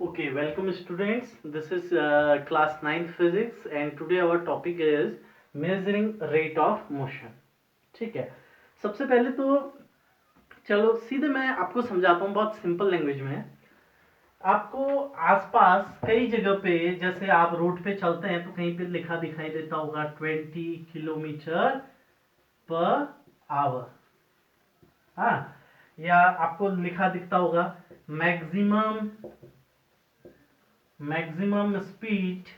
Okay, welcome students. This is class 9th physics and today our topic is measuring rate of motion. ठीक है, सबसे पहले तो चलो सीधे मैं आपको समझाता हूँ बहुत सिंपल लैंग्वेज में। आपको आसपास कई जगह पे जैसे आप रोड पे चलते हैं तो कहीं पे लिखा दिखाई देता होगा 20 किलोमीटर पर आवर। हाँ, या आपको लिखा दिखता होगा मैक्सिमम मैक्सिमम स्पीड।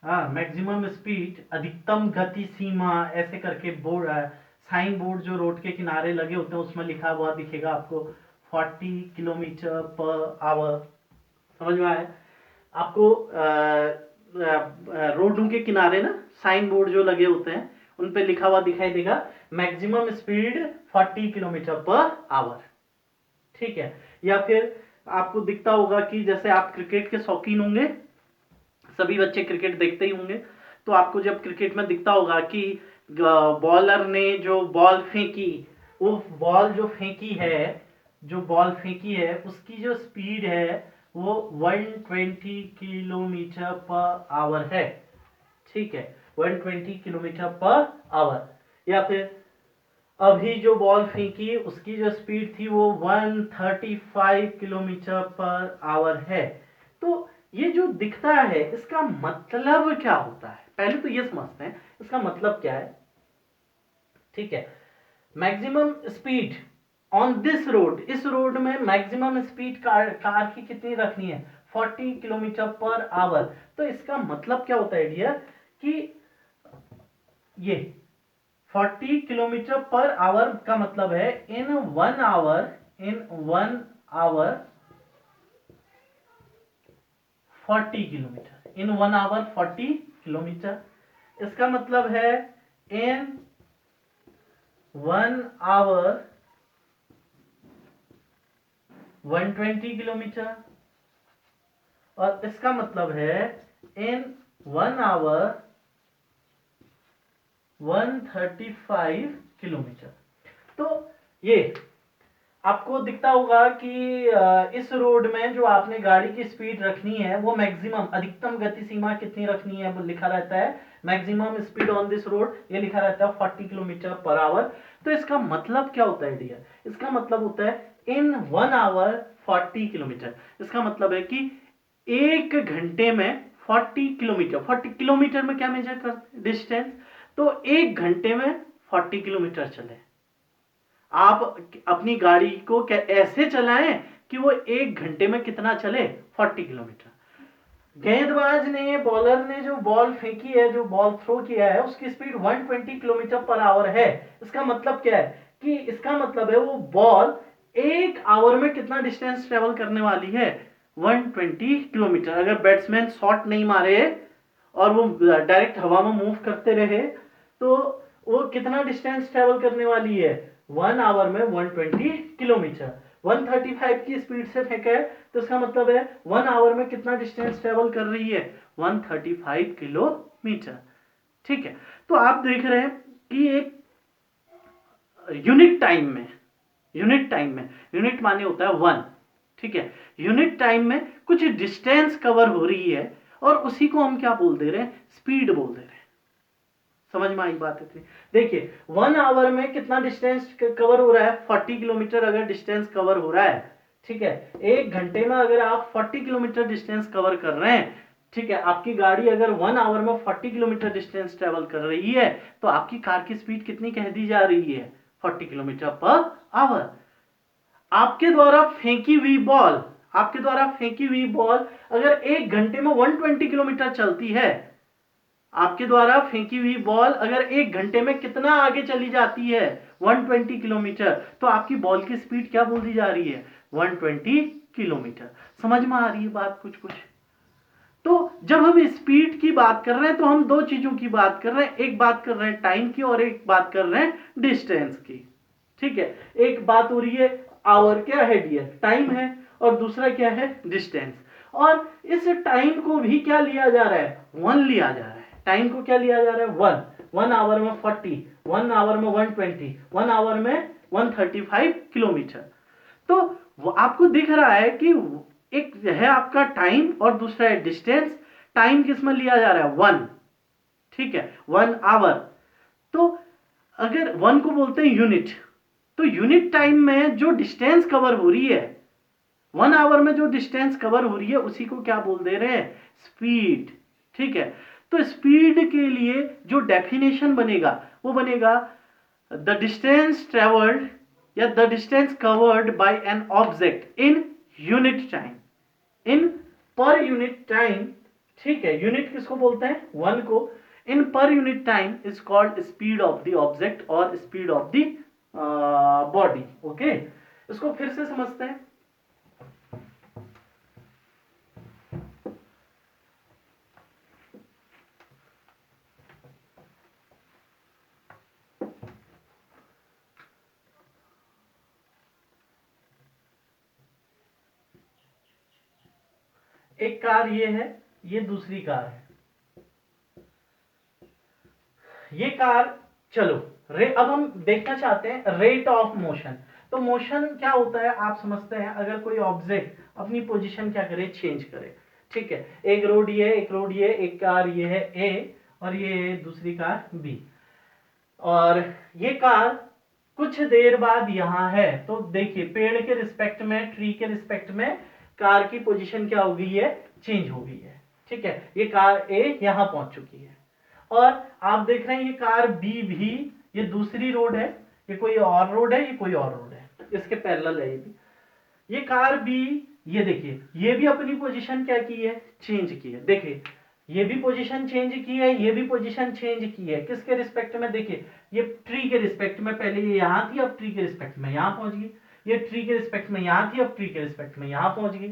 हाँ, मैक्सिमम स्पीड अधिकतम गति सीमा ऐसे करके बोर्ड साइन बोर्ड जो रोड के किनारे लगे होते हैं उसमें लिखा हुआ दिखेगा आपको 40 किलोमीटर पर आवर। समझ में आया आपको? रोडों के किनारे ना साइन बोर्ड जो लगे होते हैं उन पे लिखा हुआ दिखाई देगा maximum speed 40 kilometre per hour. ठीक है, या फिर आपको दिखता होगा कि जैसे आप क्रिकेट के शौकीन होंगे, सभी बच्चे क्रिकेट देखते ही होंगे, तो आपको जब क्रिकेट में दिखता होगा कि बॉलर ने जो बॉल फेंकी, वो बॉल जो बॉल फेंकी है उसकी जो स्पीड है वो 120 किलोमीटर पर आवर है। ठीक है, 120 किलोमीटर पर आवर। या फिर अभी जो बॉल फेंकी उसकी जो स्पीड थी वो 135 किलोमीटर पर आवर है। तो ये जो दिखता है इसका मतलब क्या होता है, पहले तो ये समझते हैं इसका मतलब क्या है। ठीक है, maximum speed on this road, इस रोड में मैक्सिमम स्पीड कार की कितनी रखनी है, 40 किलोमीटर पर आवर। तो इसका मतलब क्या होता है डियर कि ये 40 किलोमीटर पर आवर का मतलब है in 1 hour 40 kilometre, in 1 hour 40 kilometre. इसका मतलब है इन 1 आवर 120 किलोमीटर, और इसका मतलब है इन 1 आवर 135 किलोमीटर। तो ये आपको दिखता होगा कि इस रोड में जो आपने गाड़ी की स्पीड रखनी है वो मैक्सिमम अधिकतम गति सीमा कितनी रखनी है वो लिखा रहता है maximum speed on this road, ये लिखा रहता है 40 किलोमीटर पर आवर। तो इसका मतलब क्या होता है डियर, इसका मतलब होता है इन 1 आवर 40 किलोमीटर। इसका मतलब है कि एक घंटे में 40 किलोमीटर, 40 किलोमीटर में क्या मेजर करते डिस्टेंस, तो एक घंटे में 40 किलोमीटर चले। आप अपनी गाड़ी को ऐसे चलाएं कि वो एक घंटे में कितना चले, 40 किलोमीटर। गेंदबाज ने, बॉलर ने जो बॉल फेंकी है, जो बॉल थ्रो किया है, उसकी स्पीड 120 किलोमीटर पर आवर है। इसका मतलब क्या है कि इसका मतलब है वो बॉल एक आवर में कितना डिस्टेंस ट्रेवल करने वाली है, 120 किलोमीटर। अगर बैट्समैन शॉट नहीं मारे और वो डायरेक्ट हवा में मूव करते रहे तो वो कितना डिस्टेंस ट्रेवल करने वाली है, 1 आवर में 120 किलोमीटर। 135 की स्पीड से फेंका है तो इसका मतलब है 1 आवर में कितना डिस्टेंस ट्रेवल कर रही है, 135 किलोमीटर। ठीक है, तो आप देख रहे हैं कि एक यूनिट टाइम में, यूनिट माने होता है 1। ठीक है, यूनिट टाइम में कुछ डिस्टेंस कवर हो रही है और उसी को हम क्या बोल दे रहे हैं, स्पीड बोल दे रहे हैं। समझ में आई बात है? देखिए 1 आवर में कितना डिस्टेंस कवर हो रहा है, 40 किलोमीटर अगर डिस्टेंस कवर हो रहा है। ठीक है, एक घंटे में अगर आप 40 किलोमीटर डिस्टेंस कवर कर रहे हैं, ठीक है, आपकी गाड़ी अगर 1 आवर में 40 किलोमीटर डिस्टेंस ट्रेवल कर रही है तो आपकी कार की स्पीड कितनी कह दी जा रही है, 40 किलोमीटर पर आवर। आपके द्वारा फेंकी हुई बॉल, अगर एक घंटे में 120 किलोमीटर चलती है, आपके द्वारा फेंकी हुई बॉल अगर एक घंटे में कितना आगे चली जाती है, 120 किलोमीटर, तो आपकी बॉल की स्पीड क्या बोल दी जा रही है, 120 किलोमीटर। समझ में आ रही है बात कुछ कुछ? तो जब हम स्पीड की बात कर रहे हैं तो हम दो चीजों की बात कर रहे हैं, एक बात कर रहे हैं टाइम की और एक बात कर रहे हैं डिस्टेंस की। ठीक है, एक बात हो रही है आवर क्या है डियर, टाइम है, और दूसरा क्या है, डिस्टेंस। और इस टाइम को भी क्या लिया जा रहा है, 1 लिया जा रहा है। टाइम को क्या लिया जा रहा है, 1। 1 आवर में 40, 1 आवर में 120, 1 आवर में 135 किलोमीटर। तो आपको दिख रहा है कि एक है आपका टाइम और दूसरा है डिस्टेंस। टाइम किस में लिया जा रहा है? 1, ठीक है, 1 आवर। तो अगर 1 को बोलते हैं यूनिट, तो यूनिट टाइम में जो डिस्टेंस कवर हो रही है, 1 आवर में जो डिस्टेंस कवर हो रही है, उसी को क्या बोल दे रहे हैं? स्पीड, ठीक है। तो स्पीड के लिए जो डेफिनेशन बनेगा वो बनेगा द डिस्टेंस ट्रेवल्ड या the distance covered by an object in unit time, इन पर यूनिट टाइम, ठीक है। यूनिट किसको बोलते हैं? 1 को। इन पर unit time is called speed of the object और speed of the body. Okay, इसको फिर से समझते हैं। एक कार ये है, ये दूसरी कार है। ये कार, चलो अब हम देखना चाहते हैं रेट ऑफ मोशन। तो मोशन क्या होता है आप समझते हैं, अगर कोई ऑब्जेक्ट अपनी पोजीशन क्या करे? चेंज करे, ठीक है। एक रोड ये है, एक रोड ये, एक कार ये है ए और ये दूसरी कार बी, और ये कार कुछ देर बाद यहां है। तो देखिए पेड़ के रिस्पेक्ट में, ट्री के रिस्पेक्ट में कार की पोजीशन क्या हो गई है? चेंज हो गई है, ठीक है। ये कार ए यहां पहुंच चुकी है और आप देख रहे हैं ये कार बी भी, ये दूसरी रोड है, ये कोई और रोड है, ये कोई और रोड है, इसके पैरेलल है ये भी। ये कार बी, ये देखिए ये भी अपनी पोजीशन क्या की है? चेंज की है। देखिए ये भी पोजीशन चेंज की है, ये भी पोजीशन चेंज की है। किसके रिस्पेक्ट में? देखिए ये ट्री के रिस्पेक्ट में, पहले ये यहां थी, अब ट्री के रिस्पेक्ट में यहां पहुंच गई। ये ट्री के रिस्पेक्ट में यहां थी, अब ट्री के रिस्पेक्ट में यहां पहुंच गई।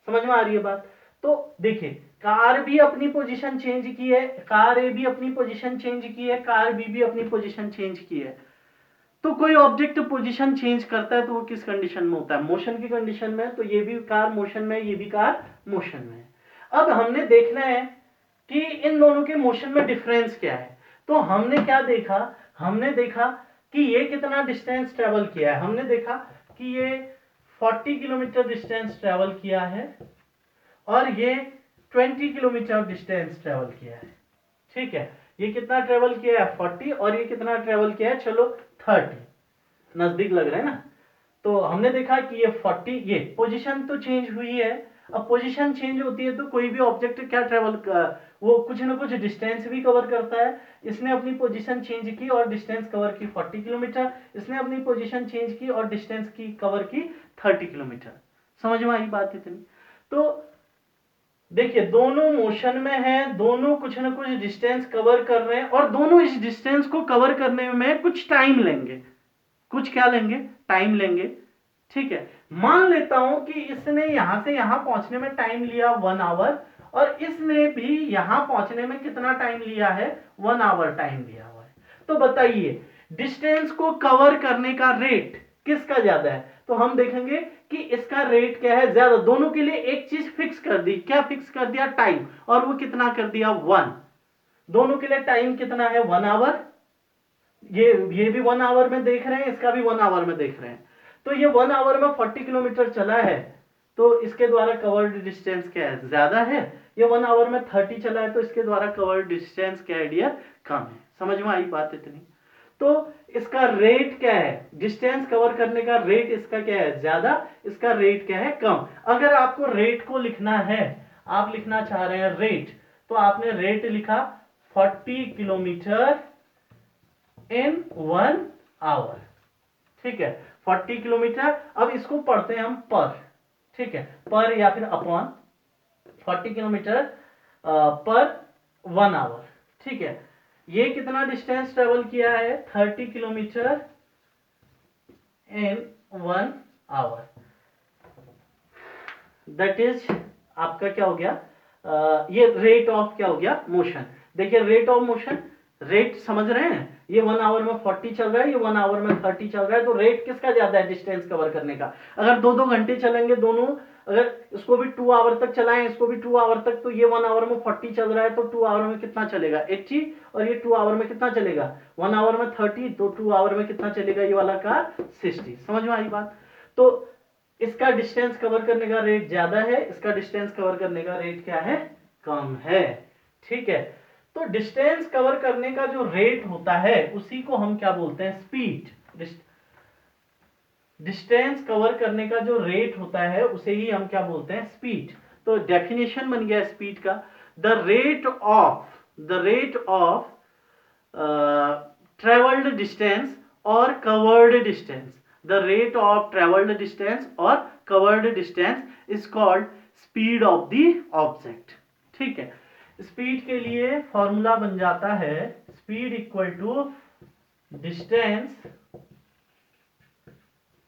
समझ में आ रही है बात? तो देखिए कार भी अपनी पोजीशन चेंज की है, कार ए भी अपनी पोजीशन चेंज की है, कार बी भी अपनी पोजीशन चेंज की है। तो कोई ऑब्जेक्ट पोजीशन चेंज करता है तो वो किस कंडीशन में होता है? मोशन की कंडीशन में। तो ये भी कार मोशन में, ये भी कार मोशन में। अब हमने देखना है कि इन दोनों के मोशन में डिफरेंस क्या है। तो हमने क्या देखा? हमने देखा कि ये कितना डिस्टेंस ट्रेवल किया है। हमने देखा कि ये 40 किलोमीटर डिस्टेंस ट्रेवल किया है और ये 20 किलोमीटर डिस्टेंस ट्रेवल किया है, ठीक है। ये कितना ट्रेवल किया है? 40, और ये कितना ट्रेवल किया है? चलो 30, नजदीक लग रहा है ना। तो हमने देखा कि ये 40, ये पोजीशन तो चेंज हुई है। अब पोजीशन चेंज होती है तो कोई भी ऑब्जेक्ट क्या ट्रेवल, वो कुछ ना कुछ डिस्टेंस भी कवर करता है। इसने अपनी पोजीशन चेंज की और डिस्टेंस कवर की 40 किलोमीटर, इसने अपनी पोजीशन चेंज की और डिस्टेंस की कवर की 30 किलोमीटर। समझ में आई बात इतनी? तो देखिए दोनों मोशन में हैं, दोनों कुछ ना कुछ डिस्टेंस कवर कर रहे हैं और दोनों इस डिस्टेंस को कवर करने में कुछ टाइम लेंगे। कुछ क्या लेंगे? टाइम लेंगे, ठीक है। मान लेता हूं कि इसने यहां से यहां पहुंचने में टाइम लिया 1 आवर और इसने भी यहां पहुंचने में कितना टाइम लिया है? 1 आवर टाइम लिया हुआ है। तो बताइए डिस्टेंस को कवर करने का रेट किसका ज्यादा है? तो हम देखेंगे कि इसका रेट क्या है? ज्यादा। दोनों के लिए एक चीज फिक्स कर दी। क्या फिक्स कर दिया? टाइम। और वो कितना कर दिया? 1। दोनों के लिए टाइम कितना है? 1 आवर। ये भी 1 आवर में देख रहे हैं, इसका भी 1 आवर में देख रहे हैं। तो ये 1 आवर में 40 किलोमीटर चला है तो इसके द्वारा कवर्ड डिस्टेंस क्या है? ज्यादा है। ये 1 आवर में 30 चला है तो इसके द्वारा कवर्ड डिस्टेंस क्या है डियर? कम है। समझ में आई बात इतनी? तो इसका रेट क्या है? डिस्टेंस कवर करने का रेट इसका क्या है? ज्यादा। इसका रेट क्या है? कम। अगर आपको रेट को लिखना है, आप लिखना चाह रहे हैं रेट, तो आपने रेट लिखा 40 किलोमीटर इन 1 आवर, ठीक है। 40 किलोमीटर। अब इसको पढ़ते हैं हम पर, ठीक है, पर या फिर अपॉन 40 किलोमीटर पर 1 आवर, ठीक है। ये कितना डिस्टेंस ट्रेवल किया है? 30 kilometre in 1 hour. That is आपका क्या हो गया? ये रेट ऑफ क्या हो गया? मोशन। देखिए रेट ऑफ मोशन, रेट समझ रहे हैं? ये 1 आवर में 40 चल रहा है, ये 1 आवर में 30 चल रहा है। तो रेट किसका ज्यादा है डिस्टेंस कवर करने का? अगर 2-2 घंटे चलेंगे दोनों, अगर इसको भी 2 आवर तक चलाएं, इसको भी 2 आवर तक, तो ये 1 आवर में 40 चल रहा है तो 2 आवर में कितना चलेगा? 80। और ये 2 आवर में कितना चलेगा? 1 आवर में 30, तो 2 आवर में कितना चलेगा ये वाला कार? 60। समझ में आई बात? तो इसका डिस्टेंस कवर करने का रेट ज्यादा है, इसका डिस्टेंस कवर करने का रेट क्या है, कम है। ठीक है, तो डिस्टेंस कवर करने का जो रेट होता है उसी को हम क्या बोलते हैं, स्पीड। डिस्टेंस कवर करने का जो रेट होता है उसे ही हम क्या बोलते हैं, स्पीड। तो डेफिनेशन बन गया स्पीड का, the rate of travelled distance और covered distance, the rate of travelled distance और covered distance is called speed of the object. ठीक है, स्पीड के लिए फॉर्मूला बन जाता है speed equal to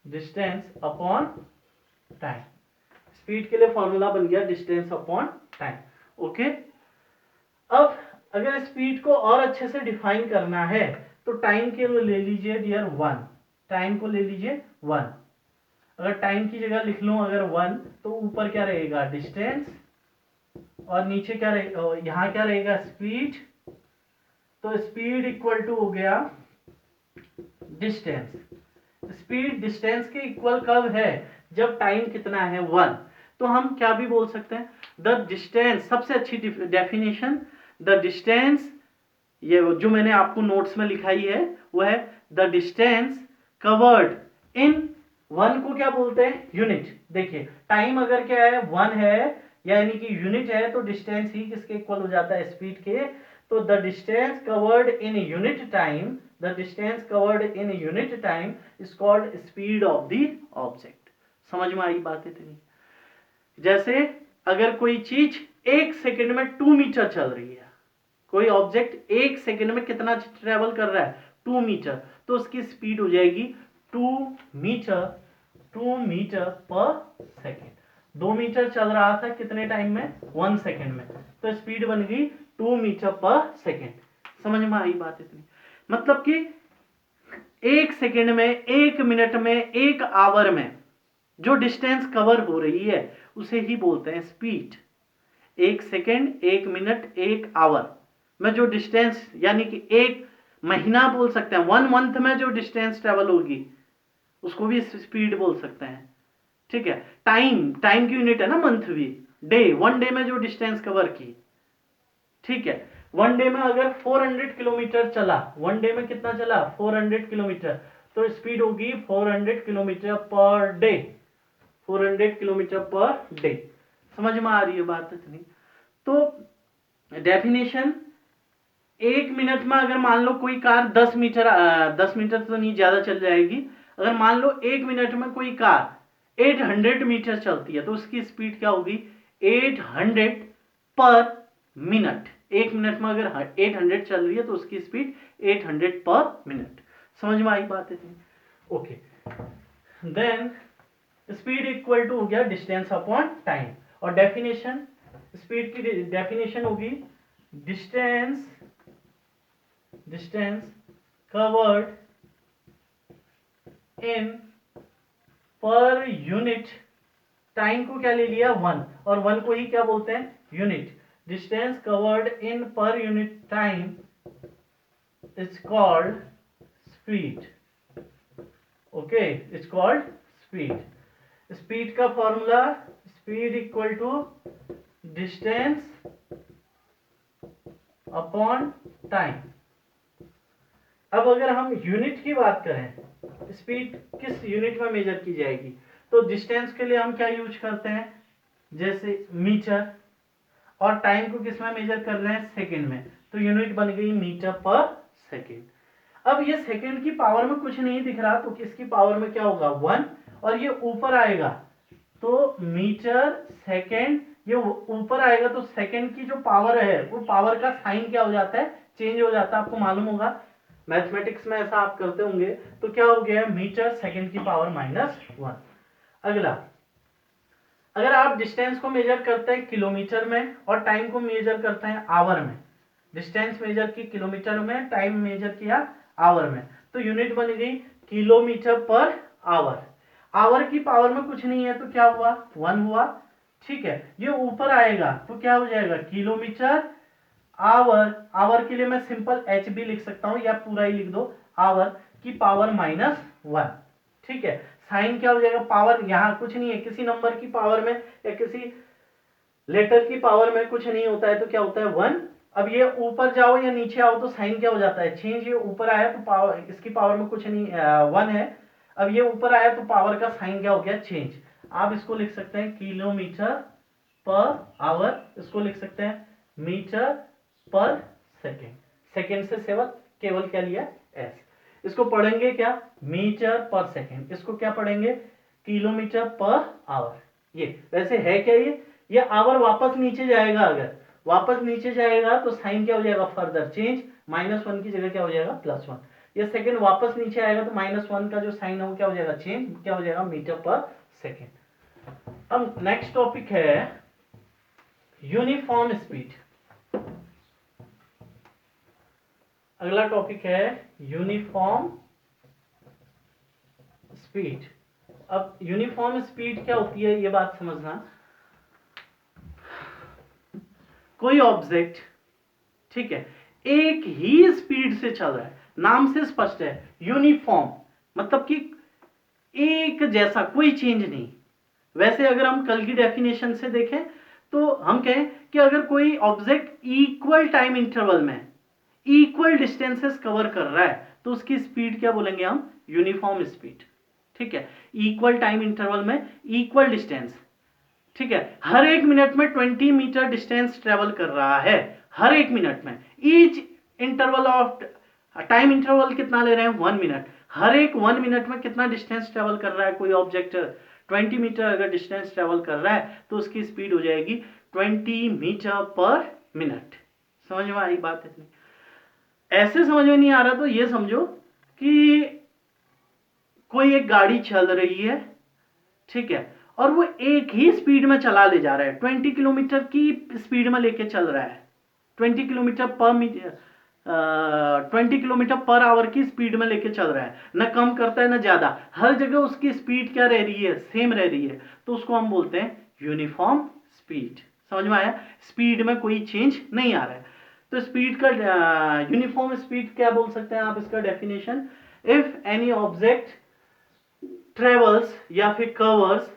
distance upon time. Speed के लिए फॉर्मूला बन गया डिस्टेंस अपॉन टाइम। ओके, अब अगर स्पीड को और अच्छे से डिफाइन करना है तो टाइम के ले लीजिए डियर 1, टाइम को ले लीजिए 1। अगर टाइम की जगह लिख लूं अगर 1, तो ऊपर क्या रहेगा, डिस्टेंस, और नीचे क्या रहेगा, यहां क्या रहेगा, स्पीड। तो स्पीड इक्वल टू हो गया डिस्टेंस। स्पीड डिस्टेंस के इक्वल कब है, जब टाइम कितना है, 1। तो हम क्या भी बोल सकते हैं, द डिस्टेंस, सबसे अच्छी डेफिनेशन, द डिस्टेंस, ये जो मैंने आपको नोट्स में लिखाई है वो है द डिस्टेंस कवर्ड इन, 1 को क्या बोलते हैं, यूनिट। देखिए टाइम अगर क्या है, 1 है, यानी कि यूनिट है, तो डिस्टेंस ही किसके इक्वल हो जाता है, स्पीड के। तो the distance covered in unit time, the distance covered in unit time is called speed of the object. समझ में आई बात इतनी। जैसे अगर कोई चीज 1 सेकंड में 2 मीटर चल रही है, कोई ऑब्जेक्ट 1 सेकंड में कितना ट्रेवल कर रहा है, 2 मीटर, तो उसकी स्पीड हो जाएगी 2 मीटर पर सेकेंड। 2 मीटर चल रहा था कितने टाइम में, 1 सेकंड में, तो स्पीड बन गई 2 मीटर पर सेकेंड। समझ में आई बात इतनी। मतलब कि 1 सेकंड में, 1 मिनट में, 1 आवर में जो डिस्टेंस कवर हो रही है उसे ही बोलते हैं स्पीड। 1 सेकंड, 1 मिनट, 1 आवर में जो डिस्टेंस, यानी कि 1 महीना बोल सकते हैं, 1 मंथ में जो डिस्टेंस ट्रेवल होगी उसको भी स्पीड बोल सकते हैं। ठीक है, टाइम की यूनिट है ना मंथ भी, डे, 1 डे में जो डिस्टेंस कवर की। ठीक है, 1 डे में अगर 400 किलोमीटर चला, 1 डे में कितना चला, 400 किलोमीटर, तो स्पीड होगी 400 kilometre per day, 400 kilometre per day. समझ में आ रही है बात इतनी। तो डेफिनेशन, 1 मिनट में अगर मान लो कोई कार 10 मीटर, 10 मीटर तो नहीं, ज्यादा चल जाएगी, अगर मान लो 1 मिनट में कोई कार 800 मीटर चलती है तो उसकी स्पीड क्या होगी, 800 पर मिनट। 1 मिनट में अगर 800 चल रही है तो उसकी स्पीड 800 पर मिनट। समझ में आई बात इतनी। Okay, then speed equal to हो गया डिस्टेंस अपॉन टाइम, और डेफिनेशन, स्पीड की डेफिनेशन होगी डिस्टेंस कवर्ड इन पर यूनिट टाइम को क्या ले लिया, 1, और 1 को ही क्या बोलते हैं, यूनिट। डिस्टेंस कवर्ड इन पर unit time is called speed. Okay, is called speed. Speed का formula, speed equal to distance upon time. अब अगर हम यूनिट की बात करें, स्पीड किस यूनिट में मेजर की जाएगी, तो डिस्टेंस के लिए हम क्या यूज करते हैं, जैसे मीटर, और टाइम को किस में मेजर कर रहे हैं, सेकंड में, तो यूनिट बन गई मीटर पर सेकंड। अब ये सेकंड की पावर में कुछ नहीं दिख रहा, तो इसकी पावर में क्या होगा, 1, और ये ऊपर आएगा तो मीटर सेकंड, ये ऊपर आएगा तो सेकंड की जो पावर है वो पावर का साइन क्या हो जाता है, चेंज हो जाता है। आपको मालूम होगा मैथमेटिक्स में ऐसा आप करते होंगे। तो क्या हो गया, मीटर सेकंड की पावर -1। अगला, अगर आप डिस्टेंस को मेजर करते हैं किलोमीटर में और टाइम को मेजर करते हैं आवर में, डिस्टेंस मेजर की किलोमीटर में, टाइम मेजर किया आवर में, तो यूनिट बन गई किलोमीटर पर आवर। आवर की पावर में कुछ नहीं है तो क्या हुआ, 1 हुआ। ठीक है, ये ऊपर आएगा तो क्या हो जाएगा, किलोमीटर आवर। आवर के लिए मैं सिंपल HB लिख सकता हूं, या पूरा ही लिख दो, आवर की पावर -1। ठीक है, साइन क्या हो जाएगा, पावर यहाँ कुछ नहीं है, किसी नंबर की पावर में या किसी लेटर की पावर में कुछ नहीं होता है तो क्या होता है 1। अब ये ऊपर जाओ या नीचे आओ तो साइन क्या हो जाता है चेंज, ये ऊपर आया तो पावर, इसकी पावर में कुछ नहीं 1 है, अब ये ऊपर आया तो पावर का साइन क्या हो गया चेंज। आप इसको लिख सकते हैं किलोमीटर पर आवर, इसको लिख सकते हैं मीटर पर सेकेंड, सेकेंड से सेवन केवल क्या लिया एस, इसको पढ़ेंगे क्या मीटर पर सेकेंड, इसको क्या पढ़ेंगे किलोमीटर पर आवर। ये वैसे है क्या, ये आवर वापस नीचे जाएगा, अगर वापस नीचे जाएगा तो साइन क्या हो जाएगा फर्दर चेंज, -1 की जगह क्या हो जाएगा +1। ये सेकेंड वापस नीचे आएगा तो -1 का जो साइन है वो क्या हो जाएगा चेंज, क्या हो जाएगा मीटर पर सेकेंड। अब नेक्स्ट टॉपिक है यूनिफॉर्म स्पीड। अगला टॉपिक है यूनिफॉर्म स्पीड। अब यूनिफॉर्म स्पीड क्या होती है ये बात समझना, कोई ऑब्जेक्ट ठीक है एक ही स्पीड से चल रहा है, नाम से स्पष्ट है यूनिफॉर्म, मतलब कि एक जैसा, कोई चेंज नहीं। वैसे अगर हम कल की डेफिनेशन से देखें तो हम कहें कि अगर कोई ऑब्जेक्ट इक्वल टाइम इंटरवल में इक्वल डिस्टेंसेस कवर कर रहा है तो उसकी स्पीड क्या बोलेंगे हम यूनिफॉर्म स्पीड। ठीक है, इक्वल टाइम इंटरवल में इक्वल डिस्टेंस, ठीक है, हर एक मिनट में 20 मीटर डिस्टेंस ट्रेवल कर रहा है, हर एक मिनट में, each interval of time interval कितना ले रहे हैं 1 मिनट, हर एक 1 मिनट में कितना डिस्टेंस ट्रेवल कर रहा है कोई ऑब्जेक्ट 20 मीटर अगर डिस्टेंस ट्रेवल कर रहा है तो उसकी स्पीड हो जाएगी 20 मीटर पर मिनट। समझ में आई बात इतनी, ऐसे समझ में नहीं आ रहा तो ये समझो कि कोई एक गाड़ी चल रही है, ठीक है, और वो एक ही स्पीड में चला ले जा रहा है, 20 किलोमीटर की स्पीड में लेके चल रहा है, 20 किलोमीटर पर 20 किलोमीटर पर आवर की स्पीड में लेके चल रहा है, ना कम करता है ना ज्यादा, हर जगह उसकी स्पीड क्या रह रही है सेम रह रही है, तो उसको हम बोलते हैं यूनिफॉर्म स्पीड। समझ में आया, स्पीड में कोई चेंज नहीं आ रहा है, तो स्पीड का यूनिफॉर्म स्पीड क्या बोल सकते हैं आप इसका definition, if any object travels या फिर covers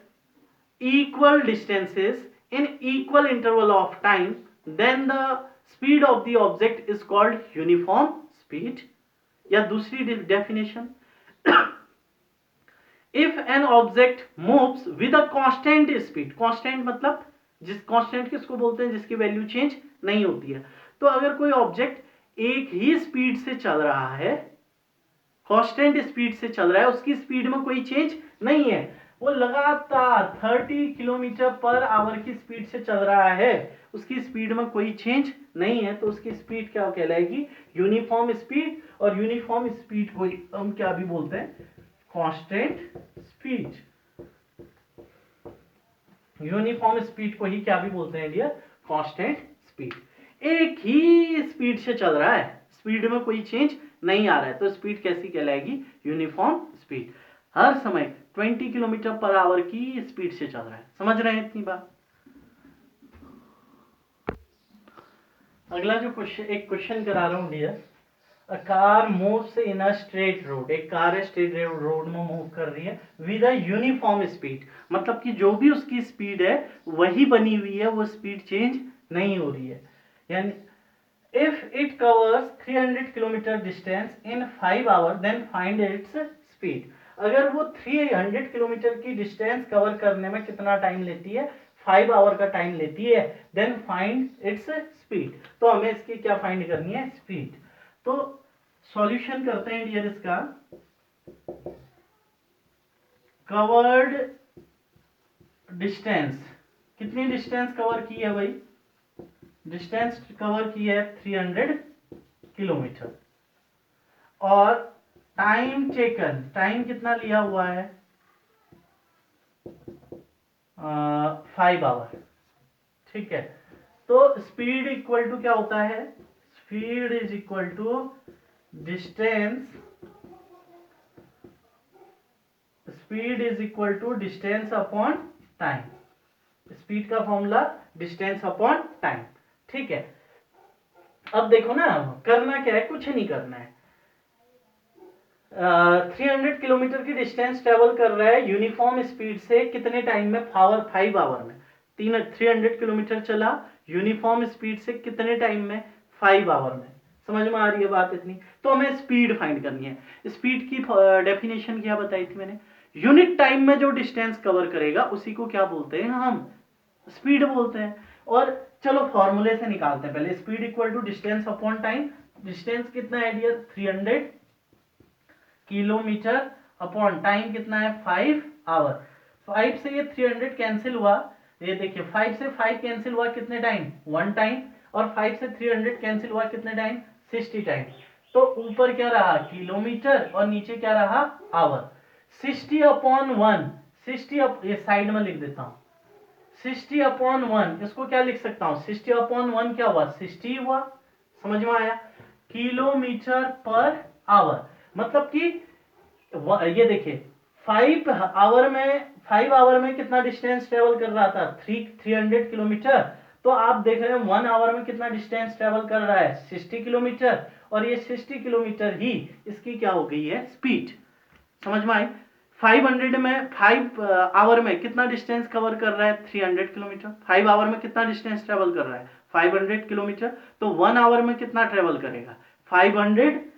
equal distances in equal interval of time, then the speed of the object is called uniform speed। या दूसरी definition, if an object moves with a constant speed, constant मतलब जिस constant किसको बोलते हैं जिसकी वैल्यू चेंज नहीं होती है, तो अगर कोई ऑब्जेक्ट एक ही स्पीड से चल रहा है, कांस्टेंट स्पीड से चल रहा है, उसकी स्पीड में कोई चेंज नहीं है, वो लगातार 30 किलोमीटर पर आवर की स्पीड से चल रहा है, उसकी स्पीड में कोई चेंज नहीं है, तो उसकी स्पीड क्या कहलाएगी यूनिफॉर्म स्पीड। और यूनिफॉर्म स्पीड को हम क्या भी बोलते हैं कांस्टेंट स्पीड, यूनिफॉर्म स्पीड को ही क्या भी बोलते हैं डियर कांस्टेंट स्पीड। एक ही स्पीड से चल रहा है, स्पीड में कोई चेंज नहीं आ रहा है, तो स्पीड कैसी कहलाएगी यूनिफॉर्म स्पीड, हर समय 20 किलोमीटर पर आवर की स्पीड से चल रहा है। समझ रहे हैं इतनी बात। अगला जो क्वेश्चन, एक क्वेश्चन करा रहा हूं dear, a car moves in a straight road, एक कार है स्ट्रेट रोड में मूव कर रही है विद अ यूनिफॉर्म स्पीड, मतलब कि जो भी उसकी स्पीड है वही बनी हुई है, वो स्पीड चेंज नहीं हो रही है। यानी if it covers 300 kilometer distance in 5 hours then find its speed, अगर वो 300 किलोमीटर की डिस्टेंस कवर करने में कितना टाइम लेती है 5 आवर का टाइम लेती है, देन फाइंड इट्स स्पीड, तो हमें इसकी क्या फाइंड करनी है स्पीड। तो सॉल्यूशन करते हैं डियर इसका, कवर्ड डिस्टेंस, कितनी डिस्टेंस कवर की है भाई, डिस्टेंस कवर की है 300 किलोमीटर, और टाइम टेकन, टाइम कितना लिया हुआ है 5 आवर, ठीक है, तो स्पीड इक्वल टू क्या होता है, speed is equal to distance, speed is equal to distance upon time, speed का फॉर्मूला डिस्टेंस अपॉन टाइम, ठीक है। अब देखो ना करना क्या है, कुछ नहीं करना है, 300 किलोमीटर की डिस्टेंस ट्रेवल कर रहा है यूनिफॉर्म स्पीड से कितने टाइम में? 5 आवर में। 300 किलोमीटर चला यूनिफॉर्म स्पीड से कितने टाइम में? 5 आवर में। समझ में आ रही है बात इतनी? तो हमें स्पीड फाइंड करनी है। स्पीड की डेफिनेशन क्या बताई थी मैंने? यूनिट टाइम में जो डिस्टेंस कवर करेगा उसी को क्या बोलते हैं हम? स्पीड बोलते हैं। और चलो फॉर्मूले से निकालते हैं पहले। Speed equal to distance upon time. Distance कितना है डियर? 300 किलोमीटर अपॉन टाइम कितना है? 5 आवर। 5 से ये 300 कैंसिल हुआ। ये देखिए 5 से 5 कैंसिल हुआ कितने टाइम? 1 टाइम। और 5 से 300 कैंसिल हुआ कितने टाइम? 60 टाइम। तो ऊपर क्या रहा? किलोमीटर, और नीचे क्या रहा? आवर। 60 अपॉन 1, 60 ये साइड में लिख देता हूं। 60 अपॉन 1 इसको क्या लिख सकता हूं? 60 अपॉन 1 क्या हुआ? 60 हुआ। समझ में आया? Kilometre per hour. मतलब कि ये देखिए 5 आवर में कितना डिस्टेंस ट्रेवल कर रहा था? 300 किलोमीटर। तो आप देख रहे हैं 1 आवर में कितना डिस्टेंस ट्रेवल कर रहा है? 60 किलोमीटर। और ये 60 किलोमीटर ही इसकी क्या हो गई है? स्पीड। समझ में आई? 500 में 5 आवर में कितना डिस्टेंस कवर कर रहा है? 300 किलोमीटर। 5 आवर में कितना डिस्टेंस ट्रेवल कर रहा है? 500 किलोमीटर। तो 1 आवर में कितना ट्रेवल करेगा? 500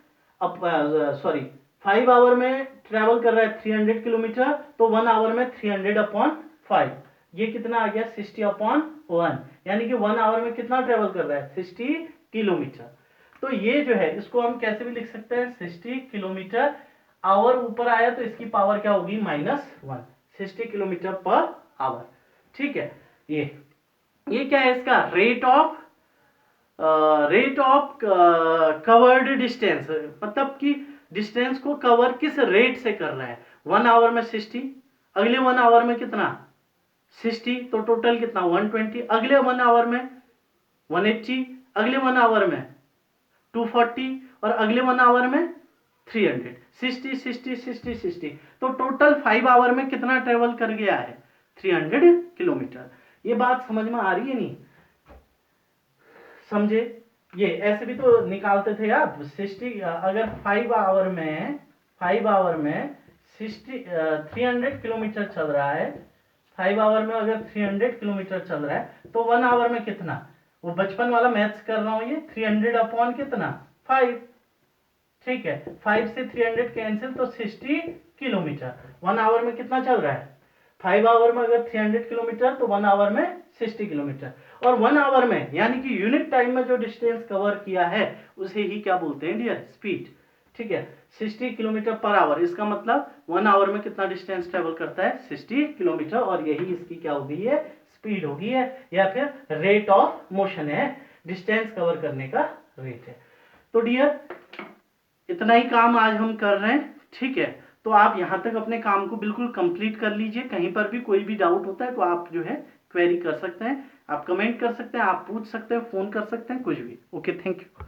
सॉरी 5 आवर में ट्रेवल कर रहा है 300 किलोमीटर। तो 1 आवर में 300 अपॉन 5, ये कितना आ गया? 60 अपॉन 1। यानी कि 1 आवर में कितना ट्रेवल कर रहा है? 60 किलोमीटर। तो ये जो है इसको हम कैसे भी लिख सकते हैं? 60 किलोमीटर। आवर ऊपर आया तो इसकी पावर क्या होगी? -1। 60 किलोमीटर पर आवर। ठीक है। ये क्या है इसका? Rate of covered distance. मतलब कि डिस्टेंस को कवर किस रेट से कर रहा है? 1 आवर में 60, अगले 1 आवर में कितना? 60। तो टोटल कितना? 120। अगले 1 आवर में 180, अगले 1 आवर में 240, और अगले 1 आवर में 300। 60 60 60 60। तो टोटल 5 आवर में कितना ट्रेवल कर गया है? 300 किलोमीटर। ये बात समझ में आ रही है नहीं? समझे? ये ऐसे भी तो निकालते थे आप। 60 अगर 5 आवर में 300 किलोमीटर चल रहा है, 5 आवर में अगर 300 किलोमीटर चल रहा है तो 1 आवर में कितना? वो बचपन वाला मैथ्स कर रहा हूं। ये 300 अपॉन कितना? 5। ठीक है। 5 से 300 कैंसिल, तो 60 किलोमीटर। 1 आवर में कितना चल रहा है? 5 आवर में अगर 300 किलोमीटर तो 1 आवर में 60 किलोमीटर। और 1 आवर में यानी कि यूनिट टाइम में जो डिस्टेंस कवर किया है उसे ही क्या बोलते हैं डियर? स्पीड। ठीक है। 60 किलोमीटर पर आवर, इसका मतलब 1 आवर में कितना डिस्टेंस ट्रेवल करता है? 60 किलोमीटर। और यही इसकी क्या हो गई है? स्पीड हो गई है, या फिर रेट ऑफ मोशन है। डिस्टेंस कवर करने का रेट है। तो डियर इतना ही काम आज हम कर रहे हैं। ठीक है। तो आप यहां तक अपने काम को बिल्कुल कंप्लीट कर लीजिए। कहीं पर भी कोई भी डाउट होता है तो आप जो है क्वेरी कर सकते हैं, आप कमेंट कर सकते हैं, आप पूछ सकते हैं, फोन कर सकते हैं, कुछ भी। Okay, thank you.